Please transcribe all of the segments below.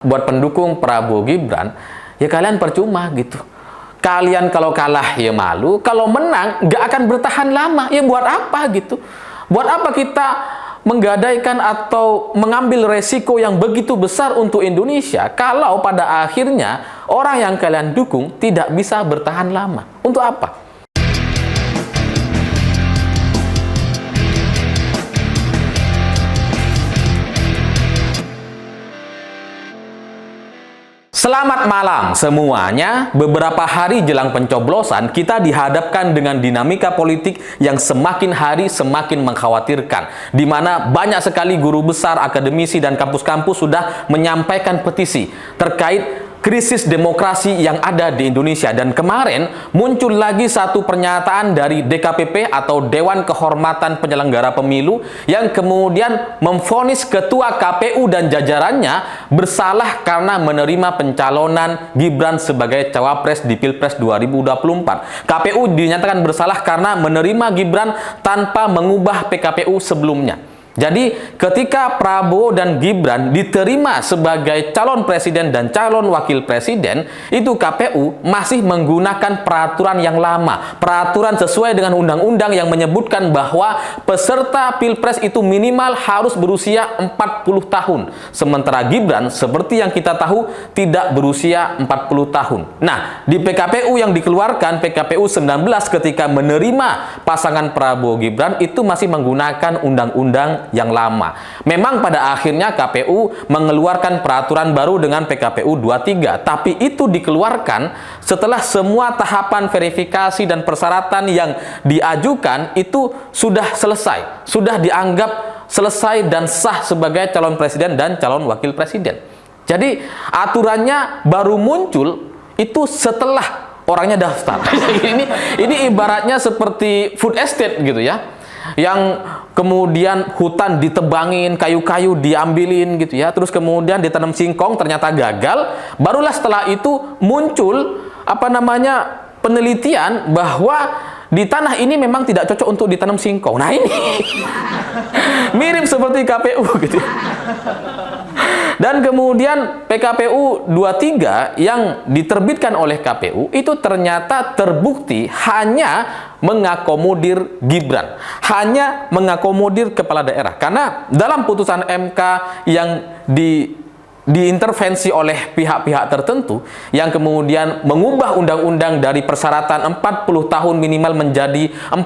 Buat pendukung Prabowo Gibran, ya kalian percuma gitu. Kalian kalau kalah ya malu, kalau menang nggak akan bertahan lama. Ya buat apa gitu? Buat apa kita menggadaikan atau mengambil resiko yang begitu besar untuk Indonesia kalau pada akhirnya orang yang kalian dukung tidak bisa bertahan lama? Untuk apa? Selamat malam semuanya. Beberapa hari jelang pencoblosan, kita dihadapkan dengan dinamika politik yang semakin hari semakin mengkhawatirkan, di mana banyak sekali guru besar, akademisi, dan kampus-kampus sudah menyampaikan petisi terkait krisis demokrasi yang ada di Indonesia. Dan kemarin muncul lagi satu pernyataan dari DKPP atau Dewan Kehormatan Penyelenggara Pemilu yang kemudian memvonis Ketua KPU dan jajarannya bersalah karena menerima pencalonan Gibran sebagai cawapres di Pilpres 2024. KPU dinyatakan bersalah karena menerima Gibran tanpa mengubah PKPU sebelumnya. Jadi ketika Prabowo dan Gibran diterima sebagai calon presiden dan calon wakil presiden, itu KPU masih menggunakan peraturan yang lama. Peraturan sesuai dengan undang-undang yang menyebutkan bahwa peserta Pilpres itu minimal harus berusia 40 tahun. Sementara Gibran, seperti yang kita tahu, tidak berusia 40 tahun. Nah, di PKPU yang dikeluarkan, PKPU 19 ketika menerima pasangan Prabowo Gibran, itu masih menggunakan undang-undang yang lama. Memang pada akhirnya KPU mengeluarkan peraturan baru dengan PKPU 23, tapi itu dikeluarkan setelah semua tahapan verifikasi dan persyaratan yang diajukan itu sudah selesai, sudah dianggap selesai dan sah sebagai calon presiden dan calon wakil presiden. Jadi aturannya baru muncul itu setelah orangnya daftar. ini ibaratnya seperti food estate gitu ya, yang kemudian hutan ditebangin, kayu-kayu diambilin gitu ya, terus kemudian ditanam singkong ternyata gagal, barulah setelah itu muncul penelitian bahwa di tanah ini memang tidak cocok untuk ditanam singkong. Nah ini mirip seperti KPU gitu. Dan kemudian PKPU 23 yang diterbitkan oleh KPU itu ternyata terbukti hanya mengakomodir Gibran, hanya mengakomodir kepala daerah. Karena dalam putusan MK yang diintervensi oleh pihak-pihak tertentu yang kemudian mengubah undang-undang dari persyaratan 40 tahun minimal menjadi 40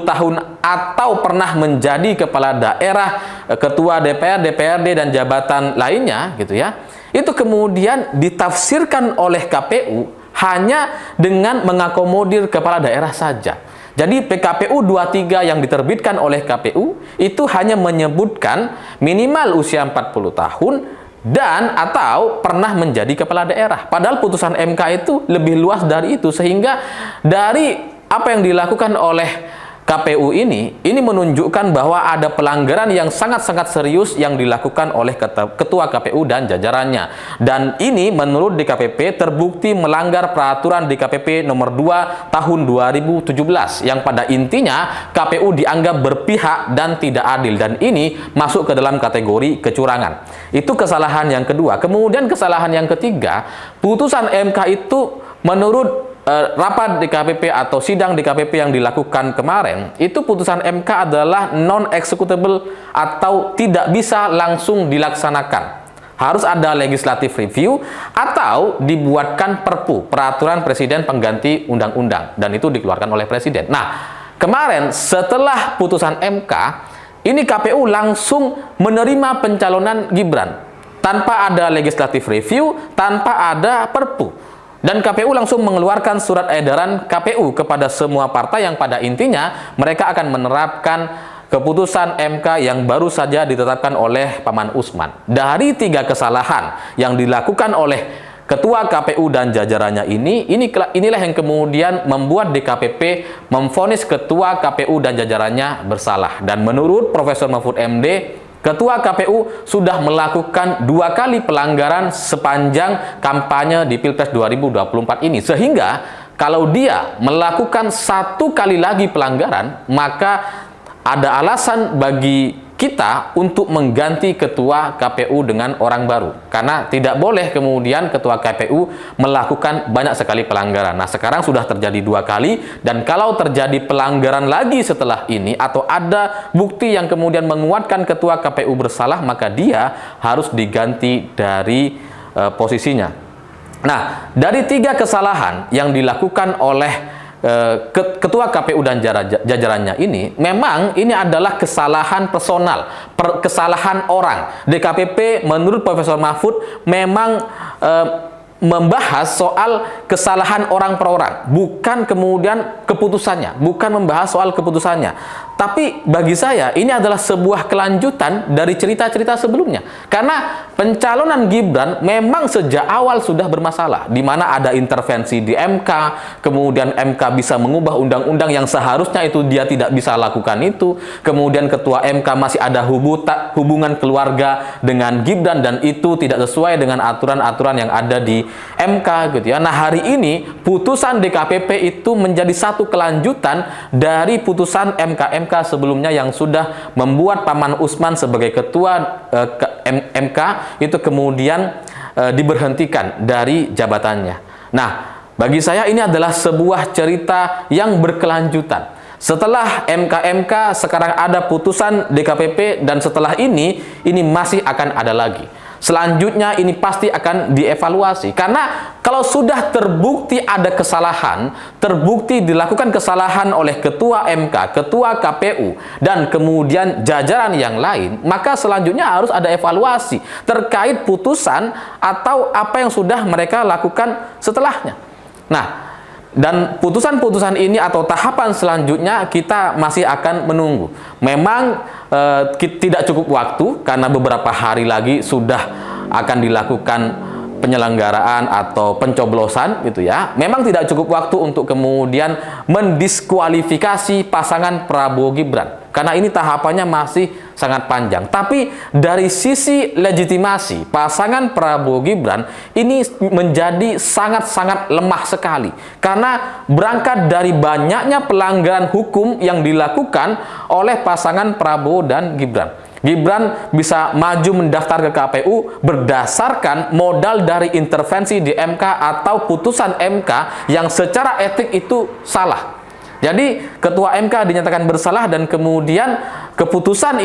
tahun atau pernah menjadi kepala daerah, ketua DPR, DPRD, dan jabatan lainnya gitu ya. Itu kemudian ditafsirkan oleh KPU hanya dengan mengakomodir kepala daerah saja. Jadi PKPU 23 yang diterbitkan oleh KPU itu hanya menyebutkan minimal usia 40 tahun dan atau pernah menjadi kepala daerah. Padahal putusan MK itu lebih luas dari itu, sehingga dari apa yang dilakukan oleh KPU ini menunjukkan bahwa ada pelanggaran yang sangat-sangat serius yang dilakukan oleh Ketua KPU dan jajarannya. Dan ini menurut DKPP terbukti melanggar peraturan DKPP nomor 2 tahun 2017 yang pada intinya KPU dianggap berpihak dan tidak adil, dan ini masuk ke dalam kategori kecurangan. Itu kesalahan yang kedua. Kemudian kesalahan yang ketiga, putusan MK itu menurut rapat DKPP atau sidang DKPP yang dilakukan kemarin, itu putusan MK adalah non-executable atau tidak bisa langsung dilaksanakan. Harus ada legislative review atau dibuatkan perpu, peraturan presiden pengganti undang-undang, dan itu dikeluarkan oleh presiden. Nah, kemarin setelah putusan MK, ini KPU langsung menerima pencalonan Gibran tanpa ada legislative review, tanpa ada perpu. Dan KPU langsung mengeluarkan surat edaran KPU kepada semua partai yang pada intinya mereka akan menerapkan keputusan MK yang baru saja ditetapkan oleh Paman Usman. Dari 3 kesalahan yang dilakukan oleh Ketua KPU dan jajarannya inilah yang kemudian membuat DKPP memvonis Ketua KPU dan jajarannya bersalah. Dan menurut Profesor Mahfud MD, Ketua KPU sudah melakukan 2 kali pelanggaran sepanjang kampanye di Pilpres 2024 ini. Sehingga kalau dia melakukan 1 kali lagi pelanggaran, maka ada alasan bagi kita untuk mengganti ketua KPU dengan orang baru. Karena tidak boleh kemudian ketua KPU melakukan banyak sekali pelanggaran. Nah, sekarang sudah terjadi 2 kali, dan kalau terjadi pelanggaran lagi setelah ini, atau ada bukti yang kemudian menguatkan ketua KPU bersalah, maka dia harus diganti dari posisinya. Nah, dari 3 kesalahan yang dilakukan oleh ketua KPU dan jajarannya ini, memang ini adalah kesalahan personal, kesalahan orang. DKPP menurut Profesor Mahfud memang membahas soal kesalahan orang per orang, bukan kemudian keputusannya, bukan membahas soal keputusannya. Tapi bagi saya ini adalah sebuah kelanjutan dari cerita-cerita sebelumnya. Karena pencalonan Gibran memang sejak awal sudah bermasalah, di mana ada intervensi di MK, kemudian MK bisa mengubah undang-undang yang seharusnya itu dia tidak bisa lakukan itu. Kemudian ketua MK masih ada hubungan keluarga dengan Gibran, dan itu tidak sesuai dengan aturan-aturan yang ada di MK gitu ya. Nah, hari ini putusan DKPP itu menjadi satu kelanjutan dari putusan MK sebelumnya yang sudah membuat Paman Usman sebagai ketua MK itu kemudian diberhentikan dari jabatannya. Nah, bagi saya ini adalah sebuah cerita yang berkelanjutan. Setelah MK sekarang ada putusan DKPP, dan setelah ini masih akan ada lagi. Selanjutnya ini pasti akan dievaluasi, karena kalau sudah terbukti ada kesalahan, terbukti dilakukan kesalahan oleh ketua MK, ketua KPU, dan kemudian jajaran yang lain, maka selanjutnya harus ada evaluasi terkait putusan atau apa yang sudah mereka lakukan setelahnya. Nah, dan putusan-putusan ini atau tahapan selanjutnya kita masih akan menunggu. Memang tidak cukup waktu, karena beberapa hari lagi sudah akan dilakukan penyelenggaraan atau pencoblosan gitu ya. Memang tidak cukup waktu untuk kemudian mendiskualifikasi pasangan Prabowo Gibran, karena ini tahapannya masih sangat panjang. Tapi dari sisi legitimasi pasangan Prabowo Gibran ini menjadi sangat-sangat lemah sekali, karena berangkat dari banyaknya pelanggaran hukum yang dilakukan oleh pasangan Prabowo dan Gibran. Gibran bisa maju mendaftar ke KPU berdasarkan modal dari intervensi di MK atau putusan MK yang secara etik itu salah. Jadi ketua MK dinyatakan bersalah, dan kemudian keputusan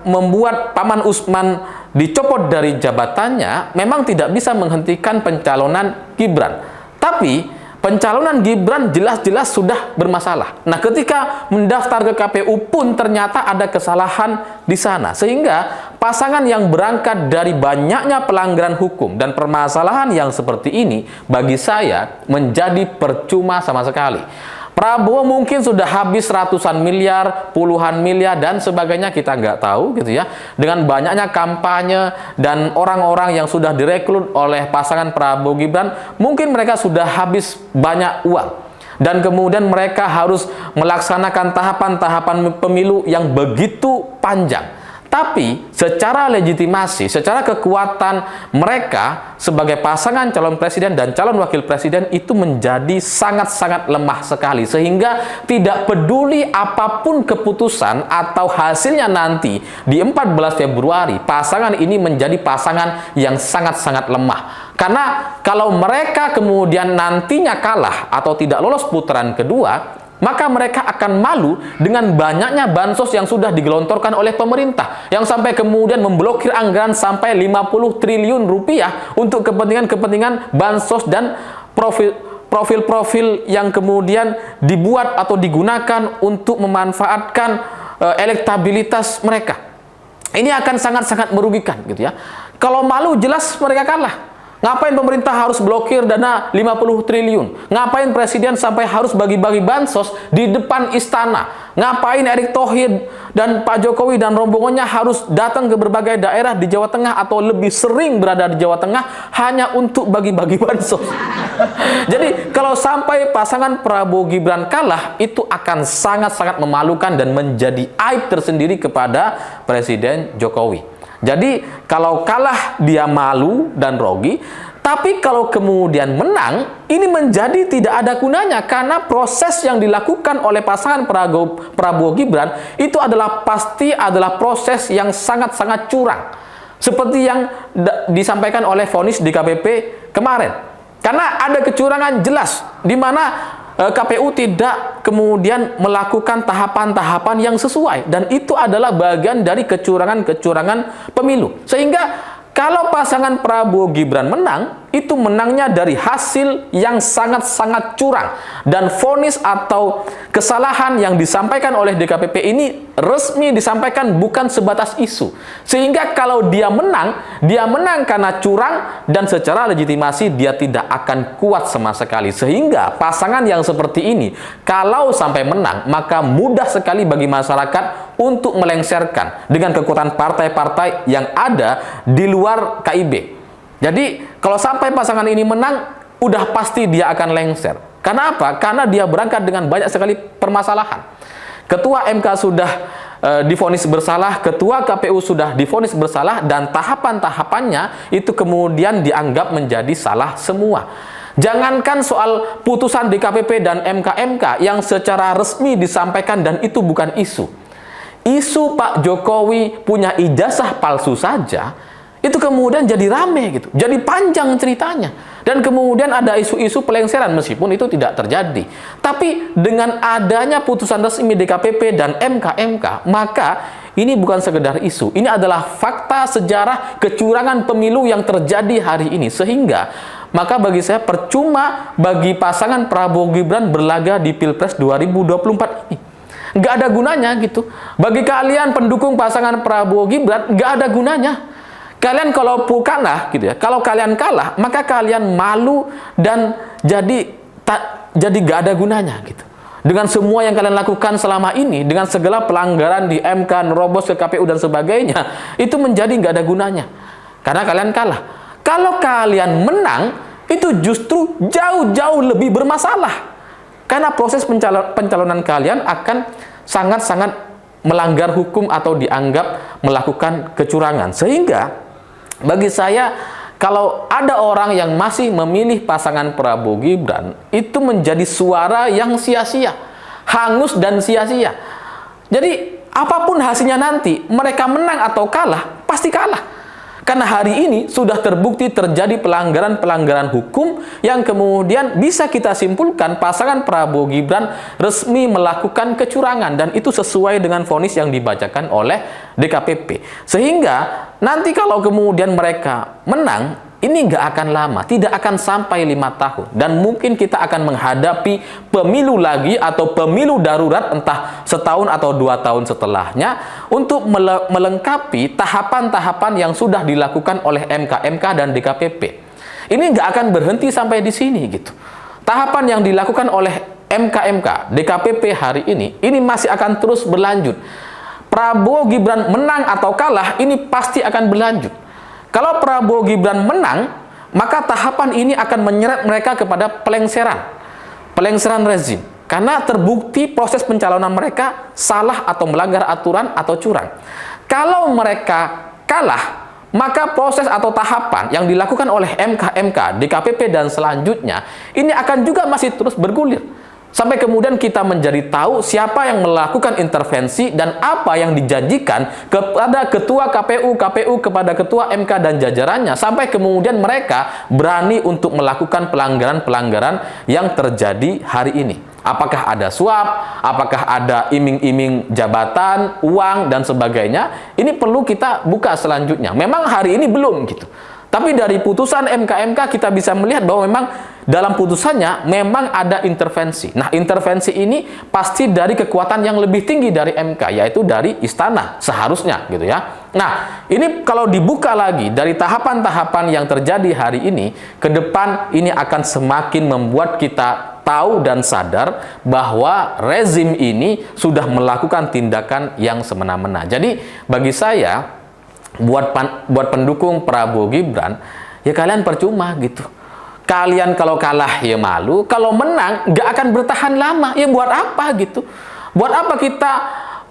membuat Paman Usman dicopot dari jabatannya memang tidak bisa menghentikan pencalonan Gibran. Tapi pencalonan Gibran jelas-jelas sudah bermasalah. Nah, ketika mendaftar ke KPU pun ternyata ada kesalahan di sana. Sehingga pasangan yang berangkat dari banyaknya pelanggaran hukum dan permasalahan yang seperti ini, bagi saya menjadi percuma sama sekali. Prabowo mungkin sudah habis ratusan miliar, puluhan miliar, dan sebagainya, kita nggak tahu gitu ya. Dengan banyaknya kampanye dan orang-orang yang sudah direkrut oleh pasangan Prabowo Gibran, mungkin mereka sudah habis banyak uang. Dan kemudian mereka harus melaksanakan tahapan-tahapan pemilu yang begitu panjang. Tapi secara legitimasi, secara kekuatan mereka sebagai pasangan calon presiden dan calon wakil presiden itu menjadi sangat-sangat lemah sekali. Sehingga tidak peduli apapun keputusan atau hasilnya nanti di 14 Februari, pasangan ini menjadi pasangan yang sangat-sangat lemah. Karena kalau mereka kemudian nantinya kalah atau tidak lolos putaran kedua, maka mereka akan malu dengan banyaknya bansos yang sudah digelontorkan oleh pemerintah, yang sampai kemudian memblokir anggaran sampai 50 triliun rupiah untuk kepentingan-kepentingan bansos dan profil-profil yang kemudian dibuat atau digunakan untuk memanfaatkan elektabilitas mereka. Ini akan sangat-sangat merugikan gitu ya. Kalau malu jelas mereka kalah. Ngapain pemerintah harus blokir dana 50 triliun? Ngapain presiden sampai harus bagi-bagi bansos di depan istana? Ngapain Erick Thohir dan Pak Jokowi dan rombongannya harus datang ke berbagai daerah di Jawa Tengah atau lebih sering berada di Jawa Tengah hanya untuk bagi-bagi bansos? Jadi kalau sampai pasangan Prabowo Gibran kalah, itu akan sangat-sangat memalukan dan menjadi aib tersendiri kepada Presiden Jokowi. Jadi kalau kalah dia malu dan grogi, tapi kalau kemudian menang, ini menjadi tidak ada gunanya karena proses yang dilakukan oleh pasangan Prabowo Gibran itu pasti adalah proses yang sangat-sangat curang. Seperti yang disampaikan oleh vonis DKPP kemarin. Karena ada kecurangan jelas di mana KPU tidak kemudian melakukan tahapan-tahapan yang sesuai, dan itu adalah bagian dari kecurangan-kecurangan pemilu. Sehingga kalau pasangan Prabowo Gibran menang, itu menangnya dari hasil yang sangat-sangat curang, dan vonis atau kesalahan yang disampaikan oleh DKPP ini resmi disampaikan bukan sebatas isu. Sehingga kalau dia menang karena curang, dan secara legitimasi dia tidak akan kuat sama sekali. Sehingga pasangan yang seperti ini kalau sampai menang, maka mudah sekali bagi masyarakat untuk melengsarkan dengan kekuatan partai-partai yang ada di luar KIB. Jadi kalau sampai pasangan ini menang, udah pasti dia akan lengser. Karena apa? Karena dia berangkat dengan banyak sekali permasalahan. Ketua MK sudah divonis bersalah, ketua KPU sudah divonis bersalah, dan tahapan-tahapannya itu kemudian dianggap menjadi salah semua. Jangankan soal putusan DKPP dan MK-MK yang secara resmi disampaikan dan itu bukan isu. Isu Pak Jokowi punya ijazah palsu saja, itu kemudian jadi rame gitu, jadi panjang ceritanya. Dan kemudian ada isu-isu pelengseran meskipun itu tidak terjadi. Tapi dengan adanya putusan resmi DKPP dan MK-MK, maka ini bukan sekedar isu, ini adalah fakta sejarah kecurangan pemilu yang terjadi hari ini. Sehingga maka bagi saya percuma bagi pasangan Prabowo Gibran berlaga di Pilpres 2024 ini. Nggak ada gunanya gitu. Bagi kalian pendukung pasangan Prabowo Gibran, nggak ada gunanya. Kalian kalau kalah gitu ya, kalau kalian kalah, maka kalian malu dan jadi nggak ada gunanya gitu. Dengan semua yang kalian lakukan selama ini, dengan segala pelanggaran di MK, nerobos ke KPU dan sebagainya, itu menjadi nggak ada gunanya. Karena kalian kalah. Kalau kalian menang, itu justru jauh-jauh lebih bermasalah. Karena proses pencalonan kalian akan sangat-sangat melanggar hukum atau dianggap melakukan kecurangan. Sehingga bagi saya, kalau ada orang yang masih memilih pasangan Prabowo Gibran, itu menjadi suara yang sia-sia, hangus dan sia-sia. Jadi apapun hasilnya nanti, mereka menang atau kalah, pasti kalah. Karena hari ini sudah terbukti terjadi pelanggaran-pelanggaran hukum yang kemudian bisa kita simpulkan pasangan Prabowo Gibran resmi melakukan kecurangan, dan itu sesuai dengan vonis yang dibacakan oleh DKPP. Sehingga nanti kalau kemudian mereka menang, ini nggak akan lama, tidak akan sampai 5 tahun. Dan mungkin kita akan menghadapi pemilu lagi atau pemilu darurat entah setahun atau 2 tahun setelahnya untuk melengkapi tahapan-tahapan yang sudah dilakukan oleh MK-MK dan DKPP. Ini nggak akan berhenti sampai di sini gitu. Tahapan yang dilakukan oleh MK-MK, DKPP hari ini masih akan terus berlanjut. Prabowo Gibran menang atau kalah, ini pasti akan berlanjut. Kalau Prabowo Gibran menang, maka tahapan ini akan menyeret mereka kepada pelengseran rezim. Karena terbukti proses pencalonan mereka salah atau melanggar aturan atau curang. Kalau mereka kalah, maka proses atau tahapan yang dilakukan oleh MK-MK, DKPP dan selanjutnya, ini akan juga masih terus bergulir. Sampai kemudian kita menjadi tahu siapa yang melakukan intervensi dan apa yang dijanjikan kepada ketua KPU kepada ketua MK dan jajarannya. Sampai kemudian mereka berani untuk melakukan pelanggaran-pelanggaran yang terjadi hari ini. Apakah ada suap, apakah ada iming-iming jabatan, uang, dan sebagainya. Ini perlu kita buka selanjutnya. Memang hari ini belum gitu. Tapi dari putusan MK-MK kita bisa melihat bahwa memang dalam putusannya memang ada intervensi. Nah, intervensi ini pasti dari kekuatan yang lebih tinggi dari MK, yaitu dari istana seharusnya gitu ya. Nah, ini kalau dibuka lagi dari tahapan-tahapan yang terjadi hari ini, ke depan ini akan semakin membuat kita tahu dan sadar bahwa rezim ini sudah melakukan tindakan yang semena-mena. Jadi bagi saya, buat pendukung Prabowo Gibran, ya kalian percuma gitu. Kalian kalau kalah ya malu, kalau menang nggak akan bertahan lama. Ya buat apa gitu? Buat apa kita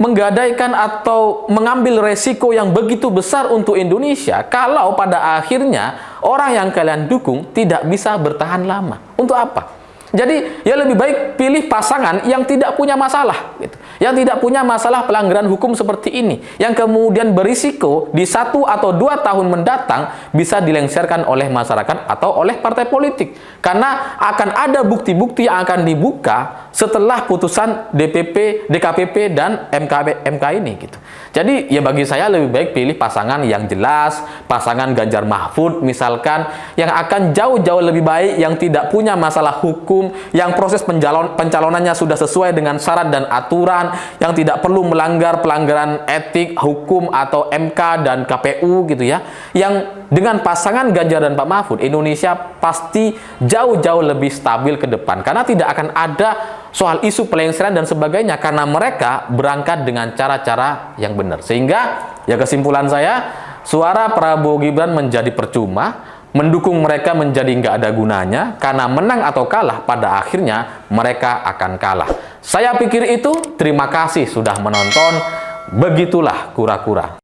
menggadaikan atau mengambil resiko yang begitu besar untuk Indonesia kalau pada akhirnya orang yang kalian dukung tidak bisa bertahan lama? Untuk apa? Jadi ya lebih baik pilih pasangan yang tidak punya masalah, gitu. Yang tidak punya masalah pelanggaran hukum seperti ini, yang kemudian berisiko di 1 atau 2 tahun mendatang bisa dilengsarkan oleh masyarakat atau oleh partai politik. Karena akan ada bukti-bukti yang akan dibuka setelah putusan DKPP dan MK ini, gitu. Jadi ya bagi saya lebih baik pilih pasangan yang jelas, pasangan Ganjar Mahfud misalkan, yang akan jauh-jauh lebih baik, yang tidak punya masalah hukum, yang proses pencalonannya sudah sesuai dengan syarat dan aturan, yang tidak perlu melanggar pelanggaran etik, hukum atau MK dan KPU, gitu ya. Yang dengan pasangan Ganjar dan Pak Mahfud, Indonesia pasti jauh-jauh lebih stabil ke depan, karena tidak akan ada soal isu pelengseran dan sebagainya, karena mereka berangkat dengan cara-cara yang benar. Sehingga ya kesimpulan saya, suara Prabowo Gibran menjadi percuma, mendukung mereka menjadi nggak ada gunanya, karena menang atau kalah pada akhirnya mereka akan kalah. Saya pikir itu. Terima kasih sudah menonton. Begitulah kura-kura.